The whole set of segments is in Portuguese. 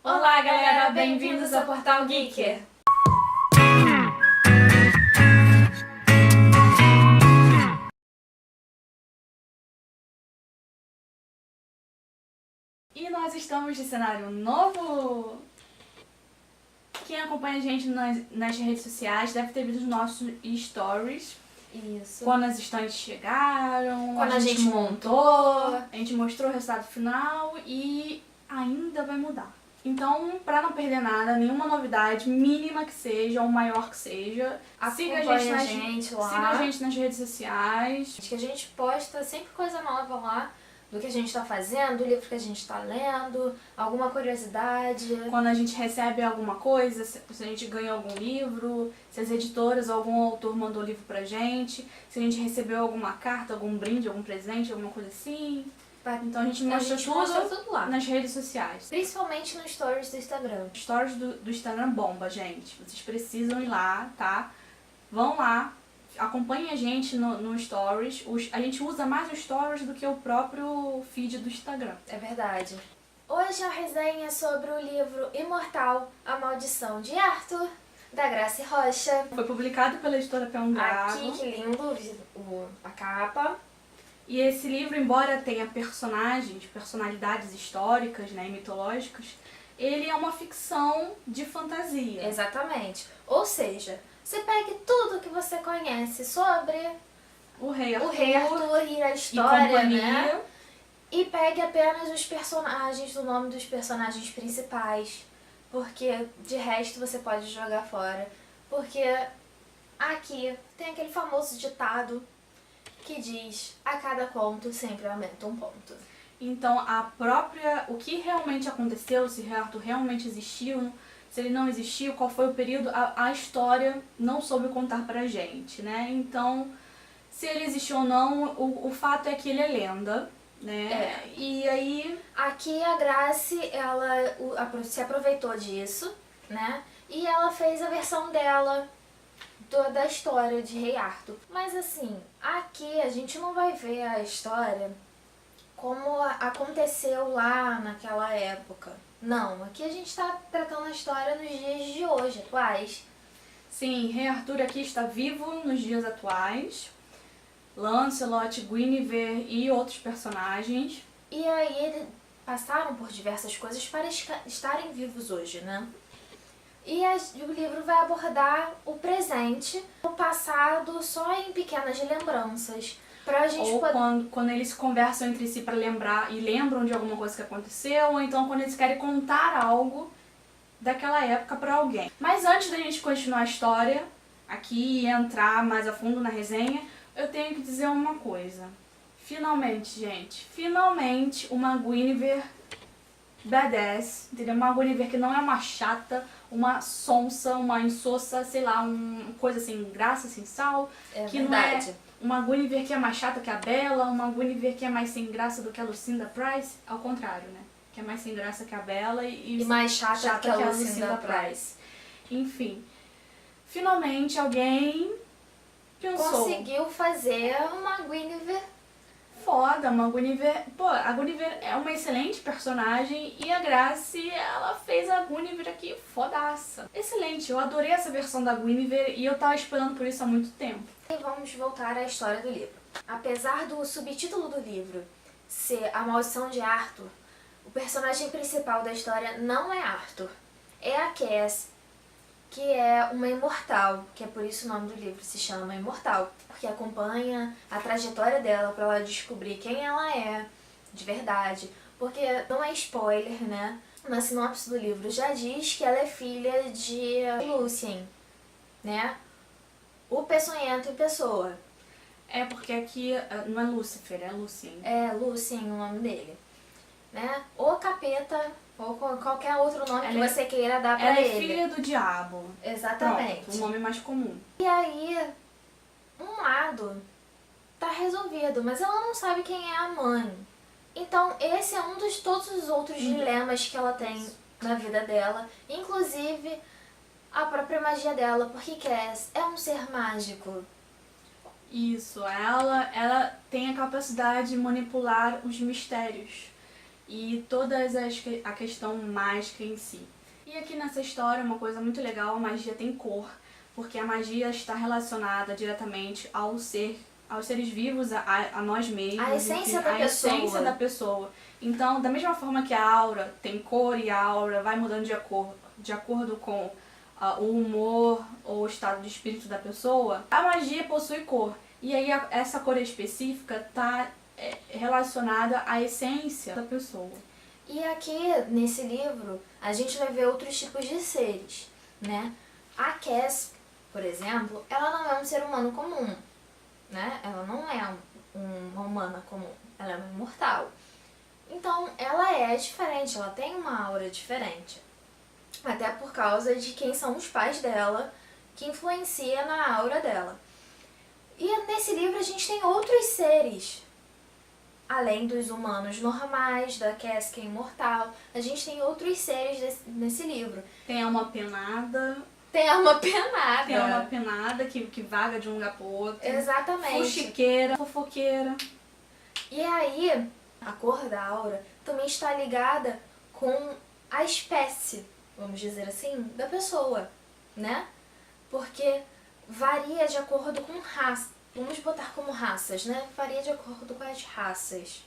Olá, galera! Bem-vindos ao Portal Geeker! E nós estamos de cenário novo! Quem acompanha a gente nas redes sociais deve ter visto os nossos stories. Isso. Quando as estantes chegaram, Quando a gente montou. a gente mostrou o resultado final e ainda vai mudar. Então, pra não perder nada, nenhuma novidade, mínima que seja ou maior que seja, siga a gente lá. Siga a gente nas redes sociais. Que a gente posta sempre coisa nova lá, do que a gente tá fazendo, do livro que a gente tá lendo, alguma curiosidade. Quando a gente recebe alguma coisa, se a gente ganha algum livro, se as editoras ou algum autor mandou livro pra gente, se a gente recebeu alguma carta, algum brinde, algum presente, alguma coisa assim. Então a gente mostra tudo lá. Nas redes sociais. Principalmente nos stories do Instagram. Stories do Instagram bomba, gente. Vocês precisam ir lá, tá? Vão lá, acompanhem a gente no stories. A gente usa mais os stories do que o próprio feed do Instagram. É verdade. Hoje a resenha é sobre o livro Imortal, A Maldição de Arthur, da Grace Rocha. Foi publicado pela editora Pé um Gago. Aqui, que lindo a capa. E esse livro, embora tenha personalidades históricas, né, e mitológicas, ele é uma ficção de fantasia. Exatamente. Ou seja, você pegue tudo que você conhece sobre o rei Arthur e a história, e companhia, né? E pegue apenas os personagens, o nome dos personagens principais, porque de resto você pode jogar fora. Porque aqui tem aquele famoso ditado que diz: a cada conto sempre aumenta um ponto. Então o que realmente aconteceu, se Arthur realmente existiu, se ele não existiu, qual foi o período, a história não soube contar pra gente, né? Então, se ele existiu ou não, o fato é que ele é lenda, né? E aí... Aqui a Grace, ela se aproveitou disso, né? E ela fez a versão dela da história de Rei Arthur. Mas assim, aqui a gente não vai ver a história como aconteceu lá naquela época. Não, aqui a gente está tratando a história nos dias de hoje, atuais. Sim, Rei Arthur aqui está vivo nos dias atuais. Lancelot, Guinevere e outros personagens. E aí eles passaram por diversas coisas para estarem vivos hoje, né? E o livro vai abordar o presente, o passado só em pequenas lembranças. Pra gente quando eles conversam entre si para lembrar e lembram de alguma coisa que aconteceu, ou então quando eles querem contar algo daquela época para alguém. Mas antes da gente continuar a história aqui e entrar mais a fundo na resenha, eu tenho que dizer uma coisa. Finalmente, gente, finalmente uma Guinevere badass, entendeu? Uma Guinevere que não é uma chata, uma sonsa, uma insossa, sei lá, uma coisa sem graça, sem sal. Que verdade. Não é uma Guinevere que é mais chata que a Bella, uma Guinevere que é mais sem graça do que a Lucinda Price, ao contrário, né? Que é mais sem graça que a Bella e mais chata que a Lucinda Price. Enfim, finalmente alguém pensou. Conseguiu fazer uma Guinevere foda, uma Guinevere... Pô, a Guinevere é uma excelente personagem e a Grace, ela fez a Guinevere aqui fodaça. Excelente, eu adorei essa versão da Guinevere e eu tava esperando por isso há muito tempo. E vamos voltar à história do livro. Apesar do subtítulo do livro ser A Maldição de Arthur, o personagem principal da história não é Arthur, é a Cass, que é uma imortal, que é por isso o nome do livro se chama Imortal, porque acompanha a trajetória dela para ela descobrir quem ela é de verdade, porque não é spoiler, né? Na sinopse do livro já diz que ela é filha de Lúthien, né? O peçonhento em pessoa. É, porque aqui não é Lúcifer, é Lúthien. É Lúthien o nome dele, né? Ou capeta, ou qualquer outro nome que você queira dar pra ele. Ela é filha do diabo. Exatamente. Pronto, o nome mais comum. E aí, um lado tá resolvido, mas ela não sabe quem é a mãe. Então, esse é um dos todos os outros dilemas que ela tem na vida dela. Inclusive, a própria magia dela, porque Cass é um ser mágico. Isso, ela tem a capacidade de manipular os mistérios. e a questão mágica em si. E aqui nessa história, uma coisa muito legal, a magia tem cor, porque a magia está relacionada diretamente aos seres vivos, a nós mesmos. A essência enfim, da a pessoa. essência da pessoa. Então, da mesma forma que a aura tem cor e a aura vai mudando de acordo com o humor ou o estado de espírito da pessoa, a magia possui cor. E aí essa cor específica está relacionada à essência da pessoa. E aqui, nesse livro, a gente vai ver outros tipos de seres, né? A Cass, por exemplo, ela não é um ser humano comum, né? Ela não é uma humana comum, ela é uma imortal. Então, ela é diferente, ela tem uma aura diferente. Até por causa de quem são os pais dela, que influencia na aura dela. E nesse livro a gente tem outros seres, além dos humanos normais, da Cass, que é imortal. A gente tem outros seres nesse livro. Tem alma penada. Tem alma penada. Tem alma penada que vaga de um lugar pro outro. Exatamente. Fuxiqueira, fofoqueira. E aí, a cor da aura também está ligada com a espécie, vamos dizer assim, da pessoa, né? Porque varia de acordo com raça. Vamos botar como raças, né? Varia de acordo com as raças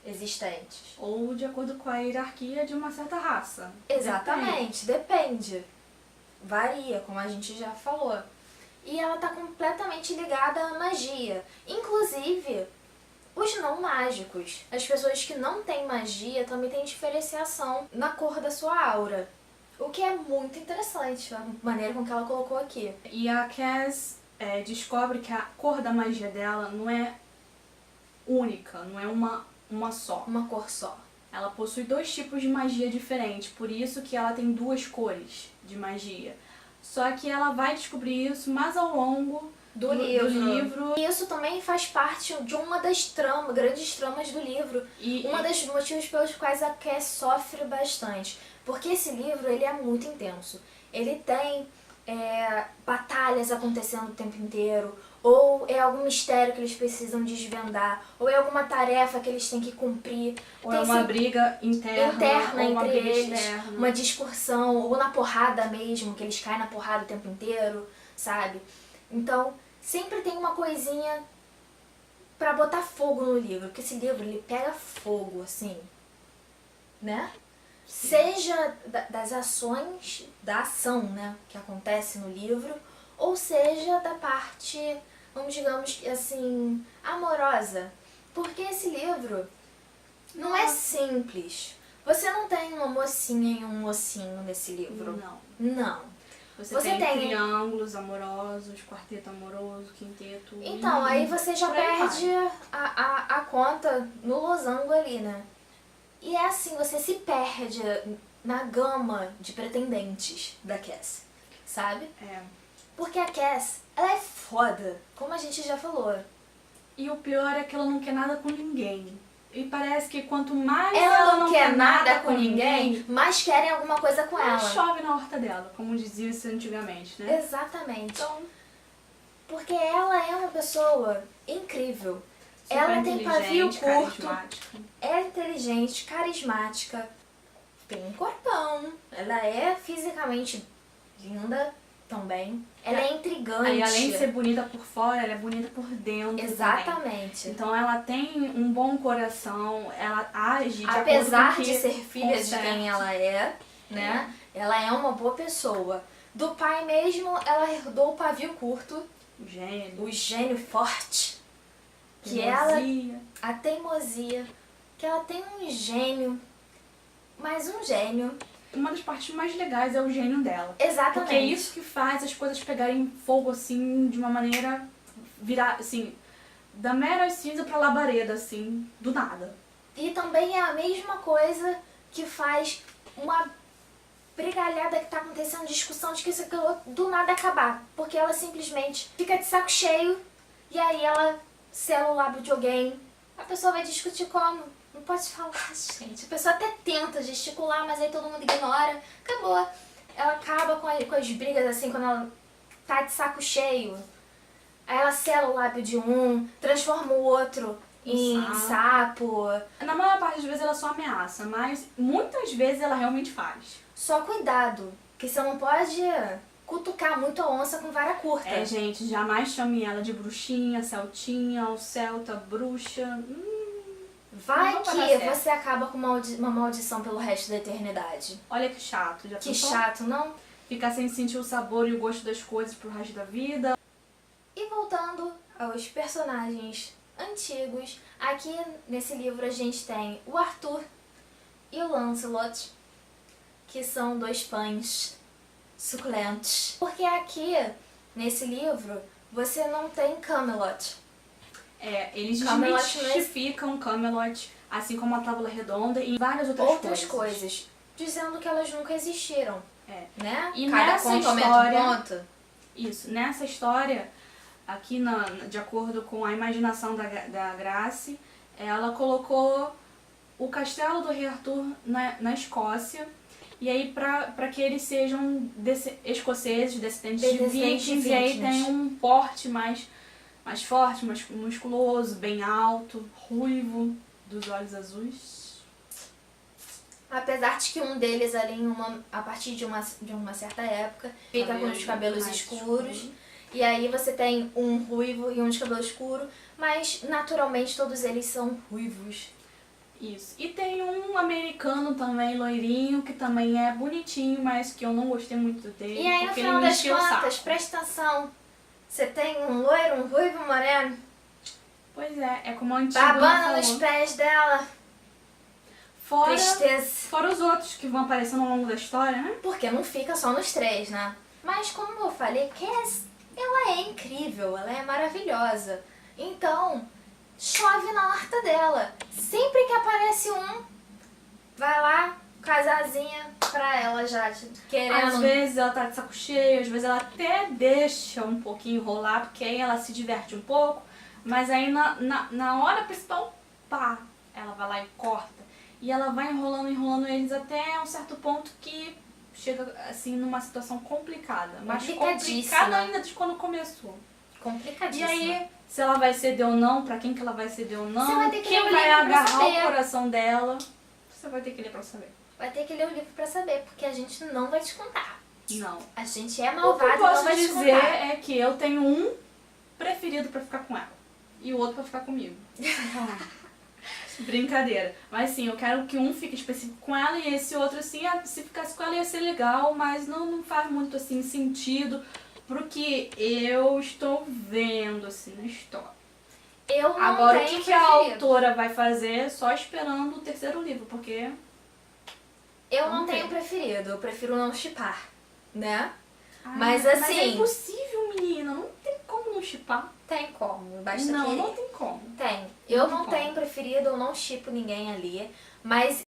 existentes. Ou de acordo com a hierarquia de uma certa raça. Exatamente, depende. Varia, como a gente já falou. E ela está completamente ligada à magia. Inclusive, os não mágicos. As pessoas que não têm magia também têm diferenciação na cor da sua aura. O que é muito interessante, a maneira com que ela colocou aqui. E a Cass descobre que a cor da magia dela não é única, não é uma só. Uma cor só. Ela possui 2 tipos de magia diferentes, por isso que ela tem 2 cores de magia. Só que ela vai descobrir isso mais ao longo do livro. E isso também faz parte de uma das grandes tramas do livro. Um dos motivos pelos quais a Cass sofre bastante. Porque esse livro ele é muito intenso. Ele tem batalhas acontecendo o tempo inteiro, ou é algum mistério que eles precisam desvendar, ou é alguma tarefa que eles têm que cumprir. Ou é uma briga interna ou uma entre briga eles, externa. uma discussão, ou na porrada mesmo, que eles caem na porrada o tempo inteiro, sabe? Então, sempre tem uma coisinha pra botar fogo no livro, porque esse livro ele pega fogo, assim, né? Sim. Seja das ações, da ação, né, que acontece no livro, ou seja da parte, vamos digamos assim, amorosa. Porque esse livro não é simples. Você não tem uma mocinha e um mocinho nesse livro. Não. Você tem triângulos amorosos, quarteto amoroso, quinteto. Então, aí você já perde a conta no losango ali, né? E é assim, você se perde na gama de pretendentes da Cass, sabe? Porque a Cass, ela é foda, como a gente já falou. E o pior é que ela não quer nada com ninguém. E parece que quanto mais ela não quer nada com ninguém, mais querem alguma coisa com ela. Chove na horta dela, como dizia-se antigamente, né? Exatamente. Então, porque ela é uma pessoa incrível. Ela tem pavio curto, é inteligente, carismática, tem um corpão, ela é fisicamente linda também, ela é intrigante. E além de ser bonita por fora, ela é bonita por dentro. Exatamente. Também. Então ela tem um bom coração, ela age de apesar acordo com de ser filha de quem ela é, né? Ela é uma boa pessoa. Do pai mesmo, ela herdou o pavio curto, o gênio forte. Que a teimosia, que ela tem um gênio, mas um gênio. Uma das partes mais legais é o gênio dela. Exatamente. Porque é isso que faz as coisas pegarem fogo, assim, de uma maneira, virar, assim, da mera cinza pra labareda, assim, do nada. E também é a mesma coisa que faz uma brigalhada que tá acontecendo, discussão de que isso aquilo do nada acabar. Porque ela simplesmente fica de saco cheio e aí ela sela o lábio de alguém, a pessoa vai discutir como? Não pode falar, gente. A pessoa até tenta gesticular, mas aí todo mundo ignora. Acabou. Ela acaba com as brigas, assim, quando ela tá de saco cheio. Aí ela sela o lábio de um, transforma o outro em sapo. Na maior parte das vezes ela só ameaça, mas muitas vezes ela realmente faz. Só cuidado, que você não pode cutucar muito a onça com vara curta. É, gente, jamais chame ela de bruxinha, celtinha, ou celta, bruxa. Vai não que vai dar certo. você acaba com uma maldição pelo resto da eternidade. Olha que chato. Já Que pensou? chato, não? Ficar sem sentir o sabor e o gosto das coisas pro resto da vida. E voltando aos personagens antigos, aqui nesse livro a gente tem o Arthur e o Lancelot, que são dois pães suculentos. Porque aqui, nesse livro, você não tem Camelot. É, eles Camelot desmistificam Camelot, assim como a Tábua Redonda e várias outras coisas, dizendo que elas nunca existiram. É. Né? E Cada nessa conto aumenta história, um ponto. Isso, nessa história, aqui de acordo com a imaginação da Grace, ela colocou o castelo do rei Arthur na Escócia, e aí pra que eles sejam escoceses, descendentes de vikings, e aí tem um porte mais forte, mais musculoso, bem alto, ruivo, dos olhos azuis. Apesar de que um deles ali, a partir de uma certa época, fica com os cabelos escuros. E aí você tem um ruivo e um de cabelo escuro, mas naturalmente todos eles são ruivos. Isso. E tem um americano também, loirinho, que também é bonitinho, mas que eu não gostei muito dele. E aí no final das contas, presta atenção, você tem um loiro, um ruivo, um moreno. Pois é como a antiga babando nos pés dela. Tristeza. Fora os outros que vão aparecendo ao longo da história, né? Porque não fica só nos três, né? Mas como eu falei, Cass, ela é incrível, ela é maravilhosa. Então, chove na horta dela. Sempre que aparece um, vai lá, casazinha pra ela já, querendo. Às vezes ela tá de saco cheio, às vezes ela até deixa um pouquinho rolar, porque aí ela se diverte um pouco, mas aí na hora principal, pá, ela vai lá e corta. E ela vai enrolando eles até um certo ponto que chega, assim, numa situação complicada. Mas complicada ainda de quando começou. Complicadíssima. E aí, se ela vai ceder ou não, pra quem que ela vai ceder ou não, você vai ter que quem ler o vai livro pra agarrar saber. o coração dela, você vai ter que ler pra saber. Vai ter que ler o livro pra saber, porque a gente não vai te contar. Não. A gente é O que malvado eu e não posso vai te dizer contar. é que eu tenho um preferido pra ficar com ela. E o outro pra ficar comigo. Brincadeira. Mas sim, eu quero que um fique específico com ela e esse outro, assim, se ficasse com ela ia ser legal, mas não faz muito, assim, sentido pro que eu estou vendo, assim, na história. Eu não Agora, tenho o que a preferido. autora vai fazer só esperando o terceiro livro, porque... Eu não tenho preferido, eu prefiro não shippar, né? Mas assim... é impossível, menina, não tem como não shippar. Tem como, basta Não, querer. não tem como. Tem. Eu Não não tem tenho preferido, eu não shippo ninguém ali, mas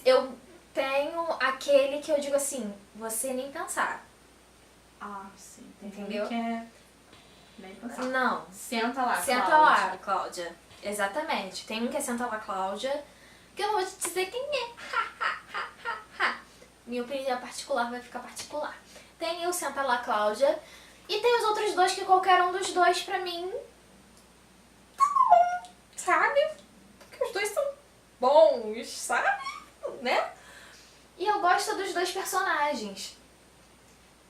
eu tenho aquele que eu digo assim, você nem pensar. Ah, sim. Entendeu? Que é... Nem pensar. Não. Senta lá, Senta Cláudia. lá, Cláudia. Exatamente. Tem um que é Senta lá, Cláudia, que eu não vou te dizer quem é. Minha opinião particular vai ficar particular. Tem o Senta lá, Cláudia, e tem os outros dois que qualquer um dos dois pra mim tá bom, sabe? Porque os dois são bons, sabe? Né? E eu gosto dos dois personagens.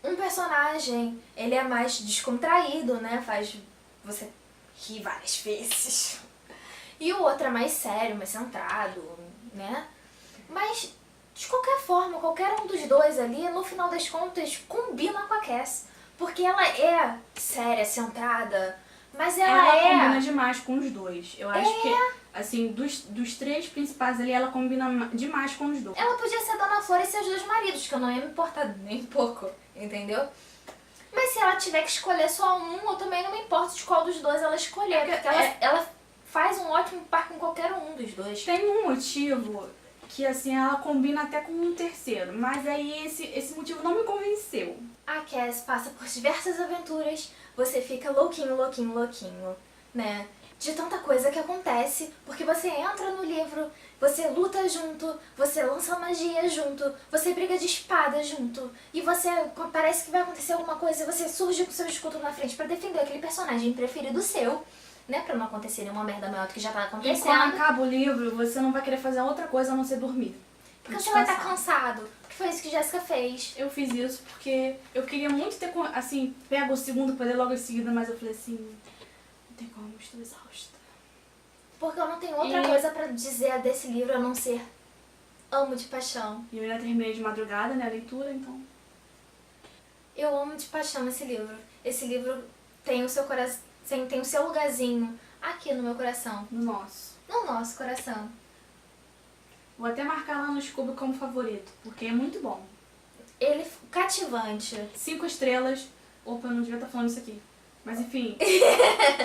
Um personagem, ele é mais descontraído, né? Faz você rir várias vezes. E o outro é mais sério, mais centrado, né? Mas, de qualquer forma, qualquer um dos dois ali, no final das contas, combina com a Cass. Porque ela é séria, centrada, mas ela combina demais com os dois. Eu acho que, assim, dos três principais ali, ela combina demais com os dois. Ela podia ser Dona Flor e seus dois maridos, que eu não ia me importar nem um pouco, entendeu? Mas se ela tiver que escolher só um, eu também não me importo de qual dos dois ela escolher, porque ela faz um ótimo par com qualquer um dos dois. Tem um motivo que, assim, ela combina até com um terceiro, mas aí esse motivo não me convenceu. A Cass passa por diversas aventuras, você fica louquinho, né? De tanta coisa que acontece, porque você entra no livro, você luta junto, você lança magia junto, você briga de espada junto, e você parece que vai acontecer alguma coisa e você surge com seu escudo na frente pra defender aquele personagem preferido seu, né? Pra não acontecer nenhuma merda maior do que já tá E quando acontecendo. acaba o livro, você não vai querer fazer outra coisa a não ser dormir. Porque você vai estar cansado. Que foi isso que Jéssica fez. Eu fiz isso porque eu queria muito ter, assim, pego o segundo pra ler logo em seguida, mas eu falei assim, não tem como, estou exausta. Porque eu não tenho outra coisa pra dizer desse livro a não ser amo de paixão. E eu ainda terminei de madrugada, né, a leitura, então... Eu amo de paixão esse livro. Esse livro tem o seu coração, tem o seu lugarzinho aqui no meu coração. No nosso. No nosso coração. Vou até marcar lá no Scooby como favorito, porque é muito bom. Ele cativante. 5 estrelas. Opa, eu não devia estar falando isso aqui. Mas enfim,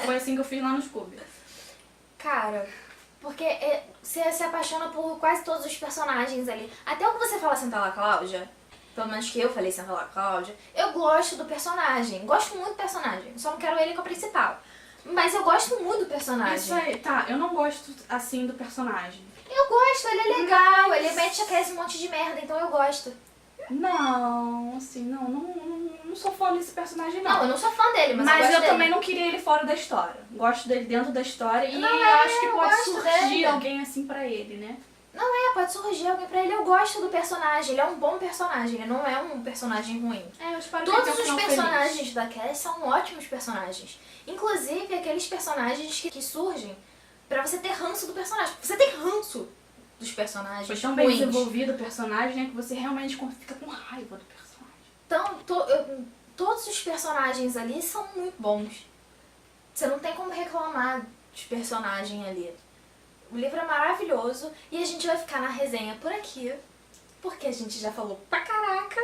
foi assim que eu fiz lá no Scooby. Cara, porque você se apaixona por quase todos os personagens ali. Até o que você fala Senta lá, Cláudia, pelo menos que eu falei Senta lá, Cláudia, eu gosto do personagem. Gosto muito do personagem. Só não quero ele com a principal. Mas eu gosto muito do personagem. Isso aí, tá, eu não gosto assim do personagem. Eu gosto, ele é legal, ele mete aquele monte de merda, então eu gosto. Não, assim, não sou fã desse personagem, não. Não, eu não sou fã dele, mas eu Mas gosto eu dele. também não queria ele fora da história. Gosto dele dentro da história e Não, eu acho que eu pode gosto surgir dele. alguém assim pra ele, né? Não pode surgir alguém pra ele. Eu gosto do personagem, ele é um bom personagem, ele não é um personagem ruim. É, eu espero Todos que ele os tenha um final personagens feliz. da Cass são ótimos personagens. Inclusive aqueles personagens que surgem pra você ter ranço do personagem. Você tem ranço dos personagens Foi tão bem ruins. desenvolvido o personagem, né, que você realmente fica com raiva do personagem. Então, todos os personagens ali são muito bons. Você não tem como reclamar dos personagens ali. O livro é maravilhoso e a gente vai ficar na resenha por aqui, porque a gente já falou pra caraca.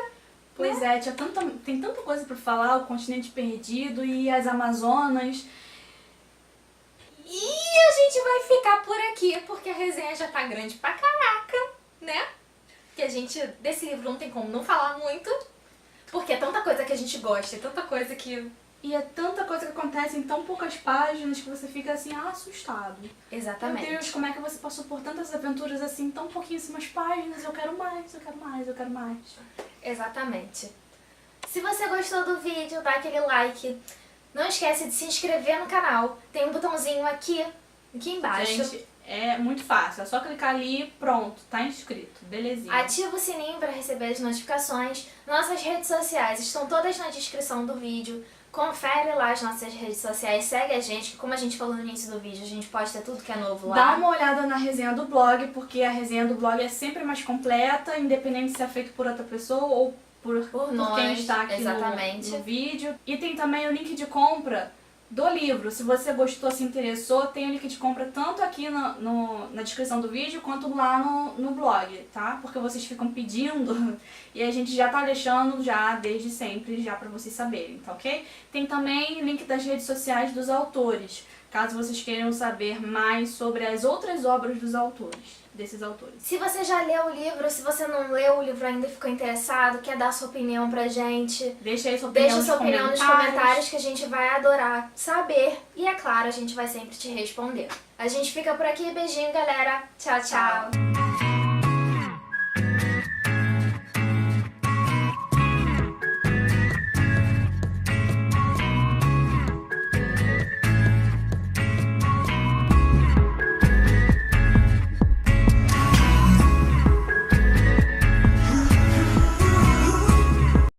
Pois é, tem tanta coisa pra falar, o continente perdido e as Amazonas. E a gente vai ficar por aqui, porque a resenha já tá grande pra caraca, né? Que a gente, desse livro não tem como não falar muito, porque é tanta coisa que a gente gosta, é tanta coisa que... E é tanta coisa que acontece em tão poucas páginas que você fica assim, assustado. Exatamente. Meu Deus, como é que você passou por tantas aventuras assim, em tão pouquíssimas páginas? Eu quero mais, eu quero mais, eu quero mais. Exatamente. Se você gostou do vídeo, dá aquele like. Não esquece de se inscrever no canal. Tem um botãozinho aqui embaixo. Gente, é muito fácil. É só clicar ali e pronto, tá inscrito. Belezinha. Ativa o sininho para receber as notificações. Nossas redes sociais estão todas na descrição do vídeo. Confere lá as nossas redes sociais, segue a gente, que como a gente falou no início do vídeo, a gente posta tudo que é novo lá. Dá uma olhada na resenha do blog, porque a resenha do blog é sempre mais completa, independente se é feito por outra pessoa ou por nós, quem está aqui exatamente. no vídeo. E tem também o link de compra do livro. Se você gostou, se interessou, tem o link de compra tanto aqui na descrição do vídeo quanto lá no blog, tá? Porque vocês ficam pedindo e a gente já tá deixando já desde sempre, já pra vocês saberem, tá ok? Tem também link das redes sociais dos autores, caso vocês queiram saber mais sobre as outras obras desses autores. Se você já leu o livro, se você não leu o livro ainda e ficou interessado, quer dar sua opinião pra gente, Deixa aí sua opinião, deixa sua opinião nos comentários que a gente vai adorar saber. E é claro, a gente vai sempre te responder. A gente fica por aqui, beijinho galera, tchau, tchau.